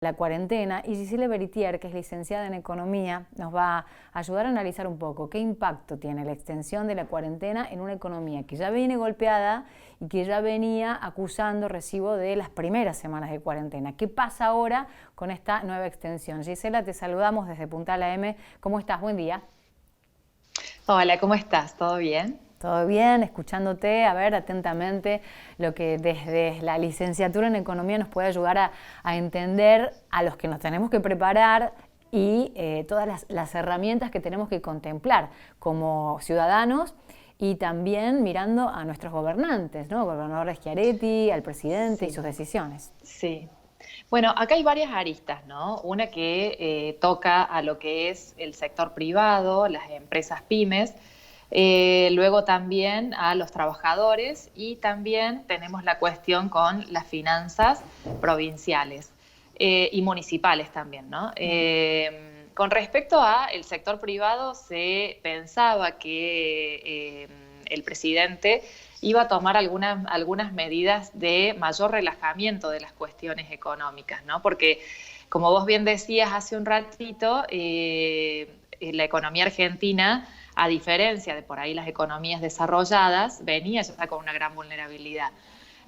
la cuarentena, y Gisele Beritier, que es licenciada en Economía, nos va a ayudar a analizar un poco qué impacto tiene la extensión de la cuarentena en una economía que ya viene golpeada y que ya venía acusando recibo de las primeras semanas de cuarentena. ¿Qué pasa ahora con esta nueva extensión? Gisela, te saludamos desde Punta La M. ¿Cómo estás? Buen día. Hola, ¿cómo estás? ¿Todo bien? Todo bien, escuchándote, a ver atentamente lo que desde la licenciatura en Economía nos puede ayudar a entender a los que nos tenemos que preparar y todas las herramientas que tenemos que contemplar como ciudadanos y también mirando a nuestros gobernantes, ¿no? Gobernador Schiaretti, al presidente y Sí, sus decisiones. sí. Bueno, acá hay varias aristas, ¿no? Una que toca a lo que es el sector privado, las empresas pymes, luego también a los trabajadores y también tenemos la cuestión con las finanzas provinciales y municipales también, ¿no? Con respecto a el sector privado, se pensaba que el presidente iba a tomar algunas medidas de mayor relajamiento de las cuestiones económicas, ¿no? Porque, como vos bien decías hace un ratito, la economía argentina, a diferencia de por ahí las economías desarrolladas, venía ya con una gran vulnerabilidad.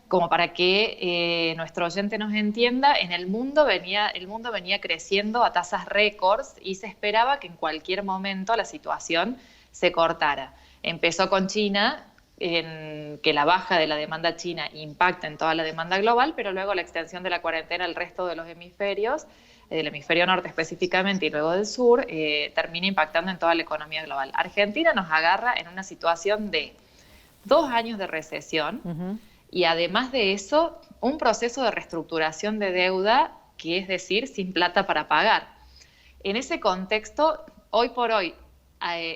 Como para que nuestro oyente nos entienda, el mundo venía creciendo a tasas récords y se esperaba que en cualquier momento la situación se cortara. Empezó con China, en que la baja de la demanda china impacta en toda la demanda global, pero luego la extensión de la cuarentena al resto de los hemisferios, del hemisferio norte específicamente y luego del sur, termina impactando en toda la economía global. Argentina nos agarra en una situación de 2 años de recesión y además de eso, un proceso de reestructuración de deuda, que es decir, sin plata para pagar. En ese contexto, hoy por hoy,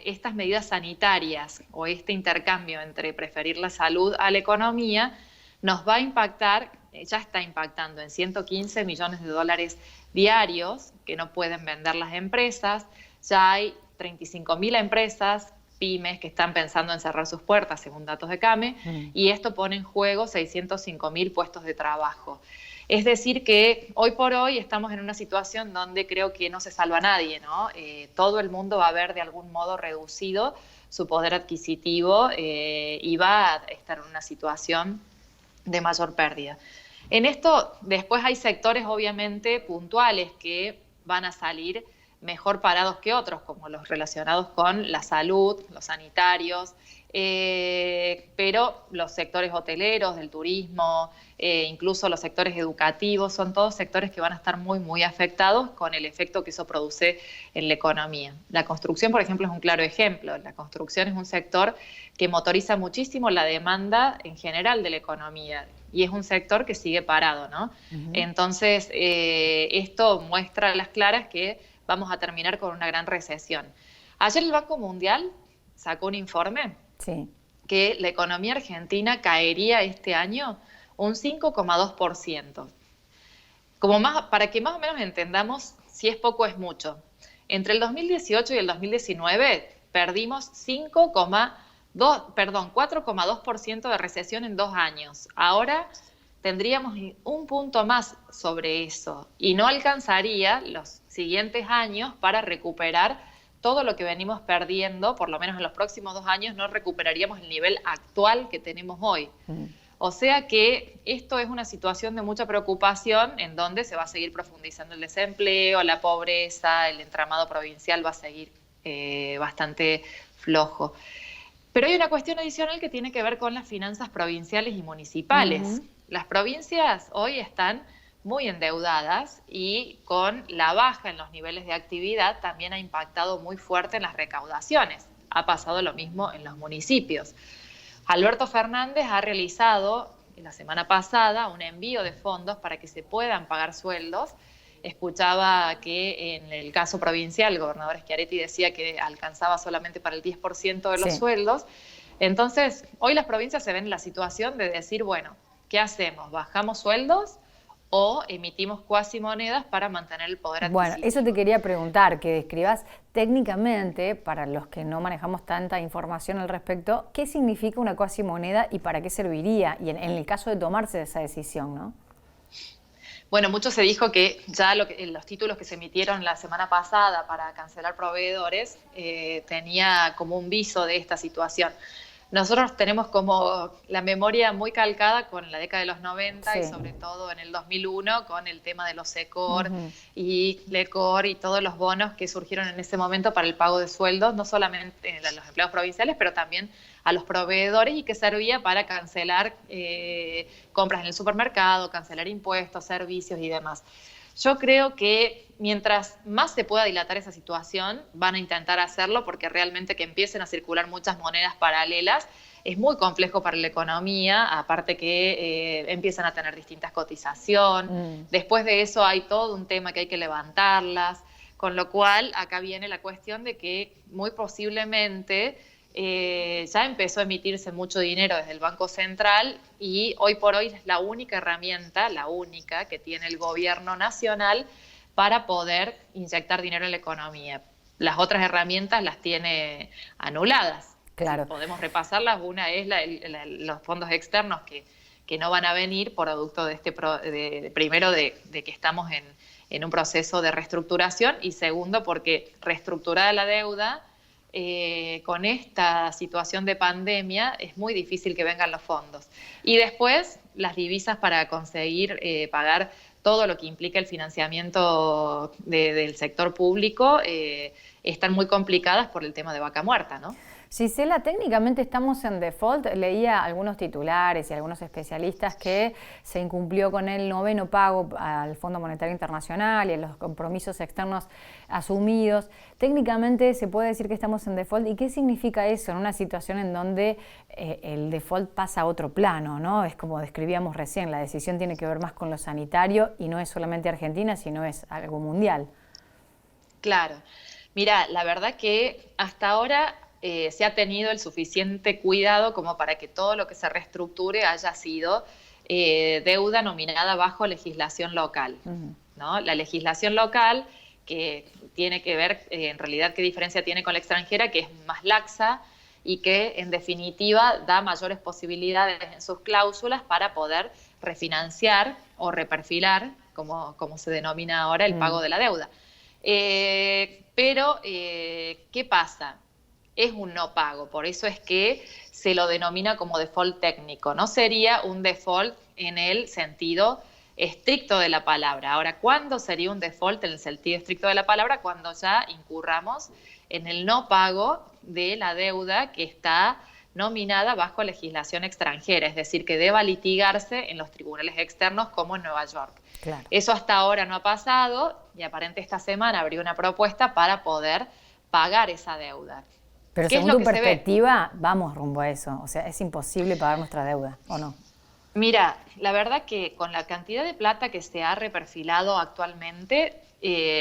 estas medidas sanitarias o este intercambio entre preferir la salud a la economía nos va a impactar, ya está impactando en 115 millones de dólares diarios que no pueden vender las empresas. Ya hay 35.000 empresas, pymes, que están pensando en cerrar sus puertas, según datos de CAME, y esto pone en juego 605.000 puestos de trabajo. Es decir que hoy por hoy estamos en una situación donde creo que no se salva a nadie, ¿no? Todo el mundo va a ver de algún modo reducido su poder adquisitivo y va a estar en una situación de mayor pérdida. En esto después hay sectores obviamente puntuales que van a salir mejor parados que otros, como los relacionados con la salud, los sanitarios, pero los sectores hoteleros, del turismo, incluso los sectores educativos, son todos sectores que van a estar muy, muy afectados con el efecto que eso produce en la economía. La construcción, por ejemplo, es un claro ejemplo. La construcción es un sector que motoriza muchísimo la demanda en general de la economía y es un sector que sigue parado, ¿no? Entonces, esto muestra a las claras que vamos a terminar con una gran recesión. Ayer el Banco Mundial sacó un informe que la economía argentina caería este año un 5,2%. Para que más o menos entendamos si es poco o es mucho. Entre el 2018 y el 2019 perdimos 4,2% de recesión en 2 años. Ahora tendríamos un punto más sobre eso y no alcanzaría los siguientes años para recuperar todo lo que venimos perdiendo. Por lo menos en los próximos 2 años no recuperaríamos el nivel actual que tenemos hoy. O sea que esto es una situación de mucha preocupación en donde se va a seguir profundizando el desempleo, la pobreza, el entramado provincial va a seguir bastante flojo. Pero hay una cuestión adicional que tiene que ver con las finanzas provinciales y municipales. Las provincias hoy están muy endeudadas y con la baja en los niveles de actividad también ha impactado muy fuerte en las recaudaciones. Ha pasado lo mismo en los municipios. Alberto Fernández ha realizado la semana pasada un envío de fondos para que se puedan pagar sueldos. Escuchaba que en el caso provincial el gobernador Schiaretti decía que alcanzaba solamente para el 10% de los sueldos. Entonces, hoy las provincias se ven en la situación de decir, bueno, ¿qué hacemos? ¿Bajamos sueldos o emitimos cuasimonedas para mantener el poder adquisitivo? Bueno, eso te quería preguntar, que describas técnicamente, para los que no manejamos tanta información al respecto, ¿qué significa una cuasimoneda y para qué serviría? Y en el caso de tomarse esa decisión, ¿no? Bueno, mucho se dijo que ya los títulos que se emitieron la semana pasada para cancelar proveedores tenía como un viso de esta situación. Nosotros tenemos como la memoria muy calcada con la década de los 90 y Sí. sobre todo en el 2001 con el tema de los SECOR Ujú. y LECOR y todos los bonos que surgieron en ese momento para el pago de sueldos, no solamente a los empleados provinciales, pero también a los proveedores y que servía para cancelar compras en el supermercado, cancelar impuestos, servicios y demás. Yo creo que mientras más se pueda dilatar esa situación, van a intentar hacerlo porque realmente que empiecen a circular muchas monedas paralelas es muy complejo para la economía, aparte que empiezan a tener distintas cotizaciones. Después de eso hay todo un tema que hay que levantarlas, con lo cual acá viene la cuestión de que muy posiblemente ya empezó a emitirse mucho dinero desde el Banco Central y hoy por hoy es la única herramienta, la única que tiene el gobierno nacional para poder inyectar dinero en la economía. Las otras herramientas las tiene anuladas. Si Claro. podemos repasarlas, una es los fondos externos que no van a venir producto de primero de que estamos en un proceso de reestructuración y segundo porque reestructurada la deuda, con esta situación de pandemia es muy difícil que vengan los fondos. Y después las divisas para conseguir pagar todo lo que implica el financiamiento del sector público están muy complicadas por el tema de vaca muerta, ¿no? Gisela, técnicamente estamos en default. Leía algunos titulares y algunos especialistas que se incumplió con el noveno pago al Fondo Monetario Internacional y a los compromisos externos asumidos. Técnicamente se puede decir que estamos en default. ¿Y qué significa eso en una situación en donde el default pasa a otro plano, ¿no? Es como describíamos recién, la decisión tiene que ver más con lo sanitario y no es solamente Argentina, sino es algo mundial. Claro. Mira, la verdad que hasta ahora se ha tenido el suficiente cuidado como para que todo lo que se reestructure haya sido deuda nominada bajo legislación local, ¿no? La legislación local que tiene que ver, en realidad, qué diferencia tiene con la extranjera, que es más laxa y que, en definitiva, da mayores posibilidades en sus cláusulas para poder refinanciar o reperfilar, como se denomina ahora, el pago de la deuda. Pero, ¿qué pasa? Es un no pago, por eso es que se lo denomina como default técnico. No sería un default en el sentido estricto de la palabra. Ahora, ¿cuándo sería un default en el sentido estricto de la palabra? Cuando ya incurramos en el no pago de la deuda que está nominada bajo legislación extranjera, es decir, que deba litigarse en los tribunales externos como en Nueva York. Claro. Eso hasta ahora no ha pasado y aparentemente esta semana abrió una propuesta para poder pagar esa deuda. Pero ¿Qué es según lo tu que se ve? perspectiva, vamos rumbo a eso. O sea, es imposible pagar nuestra deuda, ¿o no? Mira, la verdad que con la cantidad de plata que se ha reperfilado actualmente,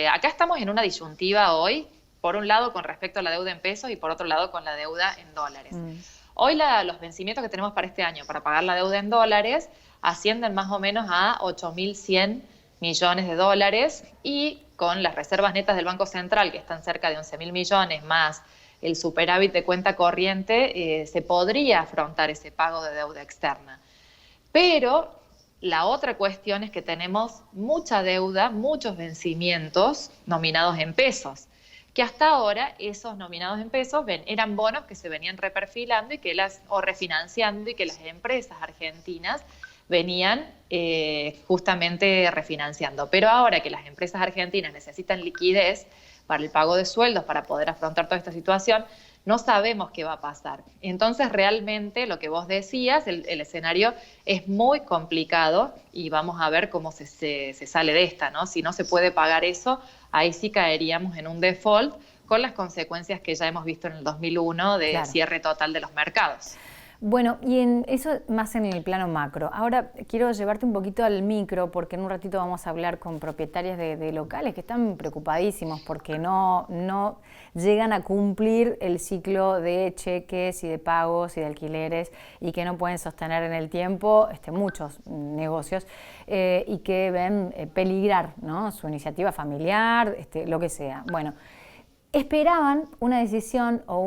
acá estamos en una disyuntiva hoy, por un lado con respecto a la deuda en pesos y por otro lado con la deuda en dólares. Hoy los vencimientos que tenemos para este año para pagar la deuda en dólares ascienden más o menos a 8.100 millones de dólares y con las reservas netas del Banco Central, que están cerca de 11.000 millones, más el superávit de cuenta corriente, se podría afrontar ese pago de deuda externa. Pero la otra cuestión es que tenemos mucha deuda, muchos vencimientos nominados en pesos, que hasta ahora esos nominados en pesos eran bonos que se venían reperfilando o refinanciando y que las empresas argentinas venían justamente refinanciando. Pero ahora que las empresas argentinas necesitan liquidez para el pago de sueldos, para poder afrontar toda esta situación, no sabemos qué va a pasar. Entonces, realmente, lo que vos decías, el escenario es muy complicado y vamos a ver cómo se sale de esta, ¿no? Si no se puede pagar eso, ahí sí caeríamos en un default con las consecuencias que ya hemos visto en el 2001 de Claro. cierre total de los mercados. Bueno, y en eso más en el plano macro. Ahora quiero llevarte un poquito al micro porque en un ratito vamos a hablar con propietarios de locales que están preocupadísimos porque no llegan a cumplir el ciclo de cheques y de pagos y de alquileres y que no pueden sostener en el tiempo muchos negocios y que ven peligrar, ¿no?, su iniciativa familiar, lo que sea. Bueno, esperaban una decisión o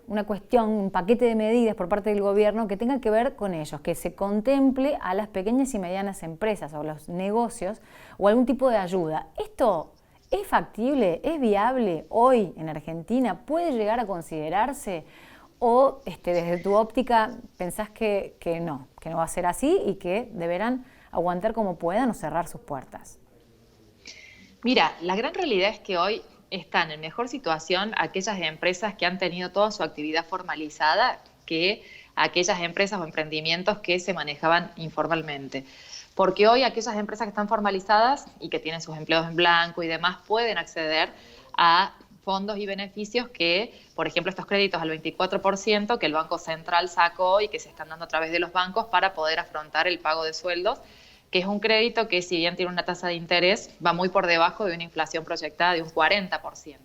una cuestión, un paquete de medidas por parte del gobierno que tenga que ver con ellos, que se contemple a las pequeñas y medianas empresas o los negocios o algún tipo de ayuda. ¿Esto es factible? ¿Es viable hoy en Argentina? ¿Puede llegar a considerarse? ¿O desde tu óptica pensás que no va a ser así y que deberán aguantar como puedan o cerrar sus puertas? Mira, la gran realidad es que hoy están en mejor situación aquellas empresas que han tenido toda su actividad formalizada que aquellas empresas o emprendimientos que se manejaban informalmente. Porque hoy aquellas empresas que están formalizadas y que tienen sus empleos en blanco y demás pueden acceder a fondos y beneficios que, por ejemplo, estos créditos al 24% que el Banco Central sacó y que se están dando a través de los bancos para poder afrontar el pago de sueldos, que es un crédito que, si bien tiene una tasa de interés, va muy por debajo de una inflación proyectada de un 40%.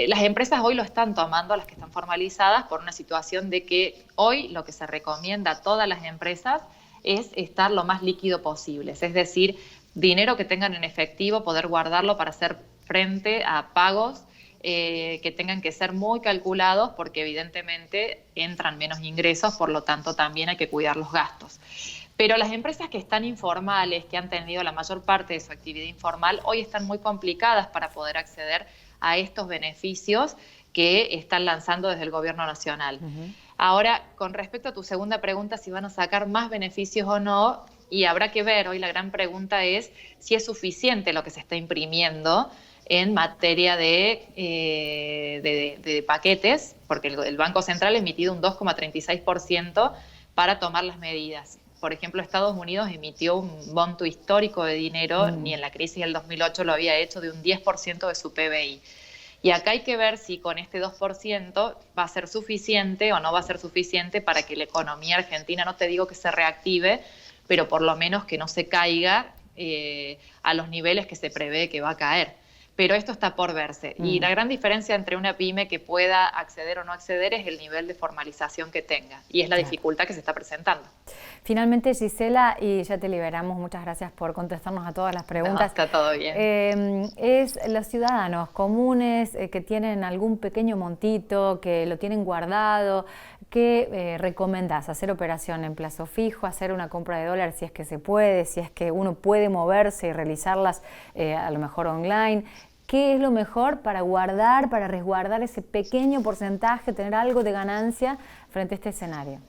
Las empresas hoy lo están tomando, las que están formalizadas, por una situación de que hoy lo que se recomienda a todas las empresas es estar lo más líquido posible, es decir, dinero que tengan en efectivo, poder guardarlo para hacer frente a pagos que tengan que ser muy calculados, porque evidentemente entran menos ingresos, por lo tanto también hay que cuidar los gastos. Pero las empresas que están informales, que han tenido la mayor parte de su actividad informal, hoy están muy complicadas para poder acceder a estos beneficios que están lanzando desde el Gobierno Nacional. Ahora, con respecto a tu segunda pregunta, si van a sacar más beneficios o no, y habrá que ver, hoy la gran pregunta es si es suficiente lo que se está imprimiendo en materia de paquetes, porque el Banco Central ha emitido un 2,36% para tomar las medidas. Por ejemplo, Estados Unidos emitió un monto histórico de dinero, ni en la crisis del 2008 lo había hecho, de un 10% de su PBI. Y acá hay que ver si con este 2% va a ser suficiente o no va a ser suficiente para que la economía argentina, no te digo que se reactive, pero por lo menos que no se caiga a los niveles que se prevé que va a caer. Pero esto está por verse. Y la gran diferencia entre una pyme que pueda acceder o no acceder es el nivel de formalización que tenga. Y es la dificultad que se está presentando. Finalmente, Gisela, y ya te liberamos, muchas gracias por contestarnos a todas las preguntas. No, está todo bien. Es los ciudadanos comunes que tienen algún pequeño montito, que lo tienen guardado. ¿Qué recomendás? ¿Hacer operación en plazo fijo? ¿Hacer una compra de dólares si es que se puede? Si es que uno puede moverse y realizarlas a lo mejor online. ¿Qué es lo mejor para guardar, para resguardar ese pequeño porcentaje, tener algo de ganancia frente a este escenario?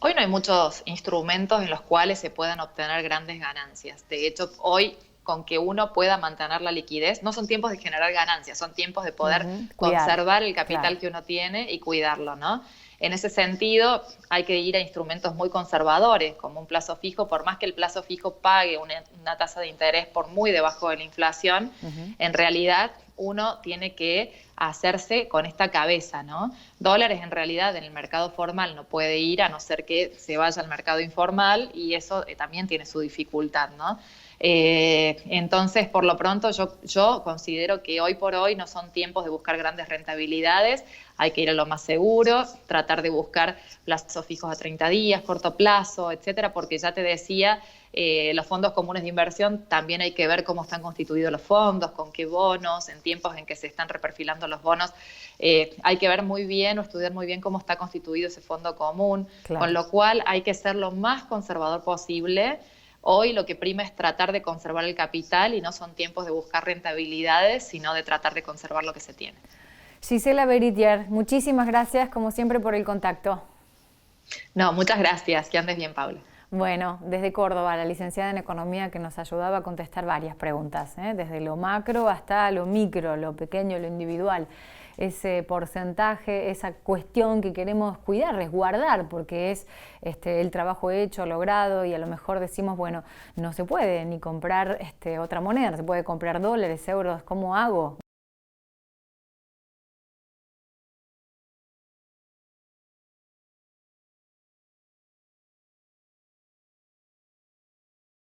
Hoy no hay muchos instrumentos en los cuales se puedan obtener grandes ganancias. De hecho, hoy, con que uno pueda mantener la liquidez, no son tiempos de generar ganancias, son tiempos de poder conservar el capital que uno tiene y cuidarlo, ¿no? En ese sentido, hay que ir a instrumentos muy conservadores, como un plazo fijo. Por más que el plazo fijo pague una tasa de interés por muy debajo de la inflación, en realidad uno tiene que hacerse con esta cabeza, ¿no? Dólares en realidad en el mercado formal no puede ir, a no ser que se vaya al mercado informal, y eso también tiene su dificultad, ¿no? Entonces, por lo pronto, yo considero que hoy por hoy no son tiempos de buscar grandes rentabilidades, hay que ir a lo más seguro, tratar de buscar plazos fijos a 30 días, corto plazo, etcétera, porque ya te decía, los fondos comunes de inversión también hay que ver cómo están constituidos los fondos, con qué bonos, en tiempos en que se están reperfilando los bonos, hay que ver muy bien o estudiar muy bien cómo está constituido ese fondo común, con lo cual hay que ser lo más conservador posible. Hoy lo que prima es tratar de conservar el capital y no son tiempos de buscar rentabilidades, sino de tratar de conservar lo que se tiene. Gisela Beritier, muchísimas gracias como siempre por el contacto. No, muchas gracias. Que andes bien, Paula. Bueno, desde Córdoba, la licenciada en Economía que nos ayudaba a contestar varias preguntas, desde lo macro hasta lo micro, lo pequeño, lo individual. Ese porcentaje, esa cuestión que queremos cuidar, resguardar, porque es el trabajo hecho, logrado, y a lo mejor decimos, bueno, no se puede ni comprar otra moneda, no se puede comprar dólares, euros, ¿cómo hago?